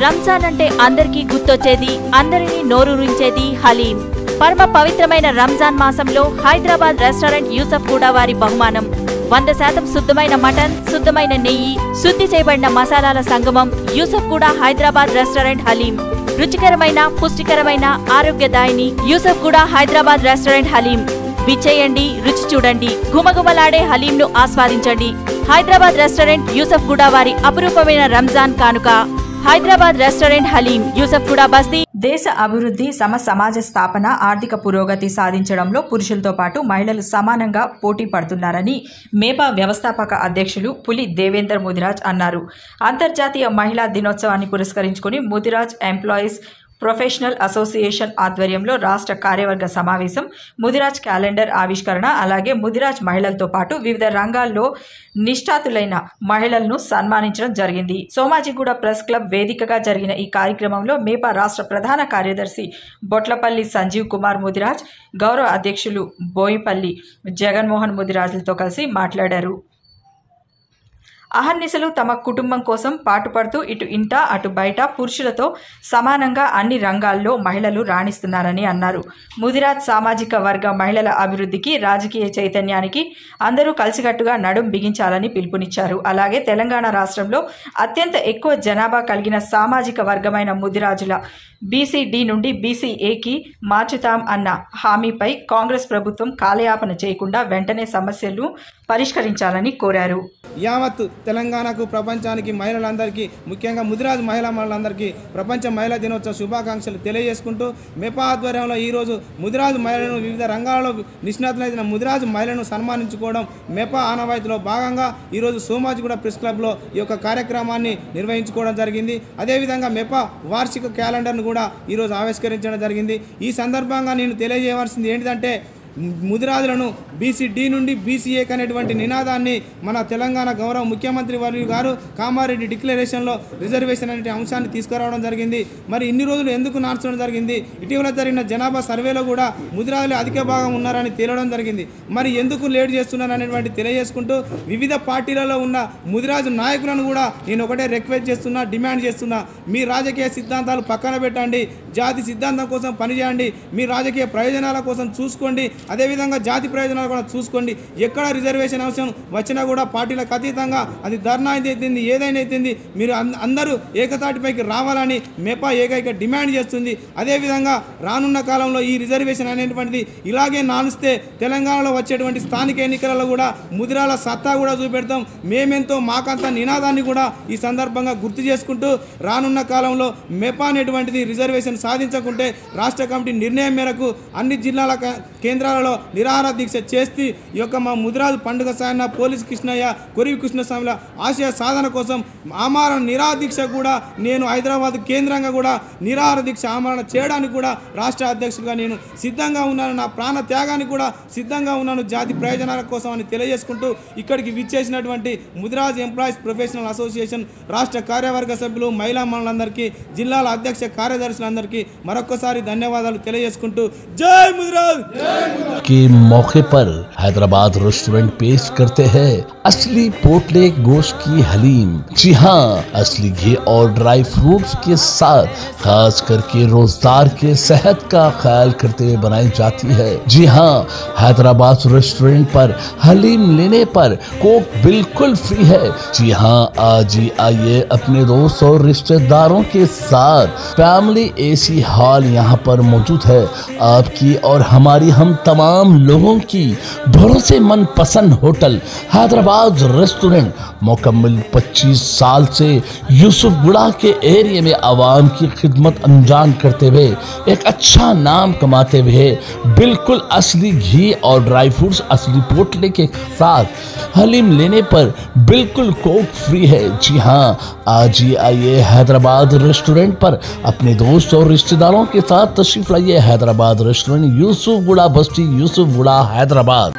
రంజాన్ అంటే అందరికీ గుర్తొచ్చేది, అందరినీ నోరూరించేది హలీం. పరమ పవిత్రమైన రంజాన్ మాసంలో హైదరాబాద్ రెస్టారెంట్ యూసఫ్ గూడ వారి బహుమానం 100% శుద్ధమైన మటన్, శుద్ధమైన నెయ్యి, శుద్ధి చేయబడిన మసాలాల సంగమం. యూసఫ్ గూడ హైదరాబాద్ రెస్టారెంట్ హలీం. రుచికరమైన, పుష్టికరమైన, ఆరోగ్యదాయిని యూసఫ్ గూడ హైదరాబాద్ రెస్టారెంట్ హలీం. విచ్చేయండి, రుచి చూడండి, గుమగుమలాడే హలీంను ఆస్వాదించండి. హైదరాబాద్ రెస్టారెంట్ యూసఫ్ గూడ వారి అపురూపమైన రంజాన్ కానుక. హైదరాబాద్ రెస్టారెంట్ హలీం, యూసఫ్ గూడ బస్తీ. దేశ అభివృద్ధి, సమాజ స్థాపన, ఆర్థిక పురోగతి సాధించడంలో పురుషులతో పాటు మహిళలు సమానంగా పోటీ పడుతున్నారని మేపా వ్యవస్థాపక అధ్యక్షులు పులి దేవేందర్ ముదిరాజ్ అన్నారు. అంతర్జాతీయ మహిళా దినోత్సవాన్ని పురస్కరించుకుని ముదిరాజ్ ఎంప్లాయీస్ ప్రొఫెషనల్ అసోసియేషన్ ఆధ్వర్యంలో రాష్ట్ర కార్యవర్గ సమావేశం, ముదిరాజ్ క్యాలెండర్ ఆవిష్కరణ, అలాగే ముదిరాజ్ మహిళలతో పాటు వివిధ రంగాల్లో నిష్ఠాతులైన మహిళలను సన్మానించడం జరిగింది. సోమాజిగూడ ప్రెస్ క్లబ్ వేదికగా జరిగిన ఈ కార్యక్రమంలో మేపా రాష్ట్ర ప్రధాన కార్యదర్శి బొట్లపల్లి సంజీవ్ కుమార్ ముదిరాజ్, గౌరవ అధ్యక్షులు బోయిపల్లి జగన్మోహన్ ముదిరాజులతో కలిసి మాట్లాడారు. అహర్నిశలు తమ కుటుంబం కోసం పాటుపడుతూ ఇటు ఇంట అటు బయట పురుషులతో సమానంగా అన్ని రంగాల్లో మహిళలు రాణిస్తున్నారని అన్నారు. ముదిరాజ్ సామాజిక వర్గ మహిళల అభివృద్ధికి, రాజకీయ చైతన్యానికి అందరూ కలిసికట్టుగా నడుం బిగించాలని పిలుపునిచ్చారు. అలాగే తెలంగాణ రాష్ట్రంలో అత్యంత ఎక్కువ జనాభా కలిగిన సామాజిక వర్గమైన ముదిరాజుల బీసీ-డి నుండి బీసీ-ఏకి మార్చుతాం అన్న హామీపై కాంగ్రెస్ ప్రభుత్వం కాలయాపన చేయకుండా వెంటనే సమస్యలు పరిష్కరించాలని కోరారు. యావత్ తెలంగాణకు, ప్రపంచానికి, మహిళలందరికీ, ముఖ్యంగా ముదిరాజ్ మహిళలందరికీ ప్రపంచ మహిళా దినోత్సవ శుభాకాంక్షలు తెలియజేసుకుంటూ మెపా ఆధ్వర్యంలో ఈరోజు ముదిరాజు మహిళలను, వివిధ రంగాల్లో నిష్ణాతులైన ముదిరాజు మహిళలను సన్మానించుకోవడం మెపా ఆనవాయితీలో భాగంగా ఈరోజు సోమాజిగూడ ప్రెస్ క్లబ్లో ఈ యొక్క కార్యక్రమాన్ని నిర్వహించుకోవడం జరిగింది. అదేవిధంగా మెపా వార్షిక క్యాలెండర్ను కూడా ఈరోజు ఆవిష్కరించడం జరిగింది. ఈ సందర్భంగా నేను తెలియజేయవలసింది ఏంటిదంటే, ముదిరాజులను బీసీ-డి నుండి బీసీ-ఏకి అనేటువంటి నినాదాన్ని మన తెలంగాణ గౌరవ ముఖ్యమంత్రి వర్యులు గారు కామారెడ్డి డిక్లరేషన్లో రిజర్వేషన్ అనే అంశాన్ని తీసుకురావడం జరిగింది. మరి ఇన్ని రోజులు ఎందుకు నార్చడం జరిగింది? ఇటీవల జరిగిన జనాభా సర్వేలో కూడా ముదిరాజులు అధిక భాగం ఉన్నారని తేలడం జరిగింది. మరి ఎందుకు లేట్ చేస్తున్నారు అనేటువంటి తెలియజేసుకుంటూ వివిధ పార్టీలలో ఉన్న ముదిరాజు నాయకులను కూడా నేను ఒకటే రిక్వెస్ట్ చేస్తున్నా, డిమాండ్ చేస్తున్నా, మీ రాజకీయ సిద్ధాంతాలు పక్కన పెట్టండి, జాతి సిద్ధాంతం కోసం పనిచేయండి, మీ రాజకీయ ప్రయోజనాల కోసం చూసుకోండి, అదేవిధంగా జాతి ప్రయోజనాలు కూడా చూసుకోండి. ఎక్కడ రిజర్వేషన్ అంశం వచ్చినా కూడా పార్టీలకు అతీతంగా అది ధర్నా అయితేంది, ఏదైనా అయితేంది, మీరు అందరూ ఏకతాటిపైకి రావాలని మెపా ఏకైక డిమాండ్ చేస్తుంది. అదేవిధంగా రానున్న కాలంలో ఈ రిజర్వేషన్ అనేటువంటిది ఇలాగే నానిస్తే తెలంగాణలో వచ్చేటువంటి స్థానిక ఎన్నికలలో కూడా ముదిరాల సత్తా కూడా చూపెడతాం, మేమెంతో మాకంత నినాదాన్ని కూడా ఈ సందర్భంగా గుర్తు చేసుకుంటూ రానున్న కాలంలో మెపా అనేటువంటిది రిజర్వేషన్ సాధించకుంటే రాష్ట్ర కమిటీ నిర్ణయం మేరకు అన్ని జిల్లాల కేంద్రాలలో నిరాహార దీక్ష చేసి ఈ యొక్క మా ముదిరాజు పండుగ సాయన్న, పోలీస్ కృష్ణయ్య, కొరివి కృష్ణస్వామిల ఆశయ సాధన కోసం ఆమరణ నిరాహార దీక్ష కూడా నేను హైదరాబాద్ కేంద్రంగా కూడా నిరాహార దీక్ష ఆమరణ చేయడానికి కూడా రాష్ట్ర అధ్యక్షుడిగా నేను సిద్ధంగా ఉన్నాను. నా ప్రాణ త్యాగానికి కూడా సిద్ధంగా ఉన్నాను జాతి ప్రయోజనాల కోసం అని తెలియజేసుకుంటూ ఇక్కడికి విచ్చేసినటువంటి ముదిరాజ్ ఎంప్లాయీస్ ప్రొఫెషనల్ అసోసియేషన్ రాష్ట్ర కార్యవర్గ సభ్యులు, మహిళా మనులందరికీ, జిల్లాల అధ్యక్ష కార్యదర్శులందరికీ మరొకసారి ధన్యవాదాలు తెలియజేసుకుంటూ జై ముదిరాజ్ के मौके पर हैदराबाद रेस्टोरेंट पेश करते हैं असली पोटले गोश्त की हलीम। जी हाँ, असली घी और ड्राई फ्रूट्स के साथ खास करके रोजदार के सेहत का ख्याल करते हुए बनाई जाती है। जी हाँ, हैदराबाद रेस्टोरेंट पर हलीम लेने पर कोक बिल्कुल फ्री है। जी हाँ, आज ही आइए अपने दोस्त और रिश्तेदारों के साथ। फैमिली एसी हॉल यहाँ पर मौजूद है। आपकी और हमारी, हम तमाम लोगों की भरोसेमंद पसंद होटल हैदराबाद रेस्टोरेंट मुकम्मल 25 साल से यूसुफगुड़ा के एरिया में आवाम की खिदमत अंजाम करते हुए एक अच्छा नाम कमाते हुए बिल्कुल असली घी और ड्राई फ्रूट्स, असली पोटले के साथ हलीम लेने पर बिल्कुल कोक फ्री है। जी हाँ, आज ही आइए हैदराबाद रेस्टोरेंट पर अपने दोस्त और रिश्तेदारों के साथ तशरीफ लाइए। हैदराबाद रेस्टोरेंट, यूसुफगुड़ा बस्ती, यूसुफगुड़ा, हैदराबाद।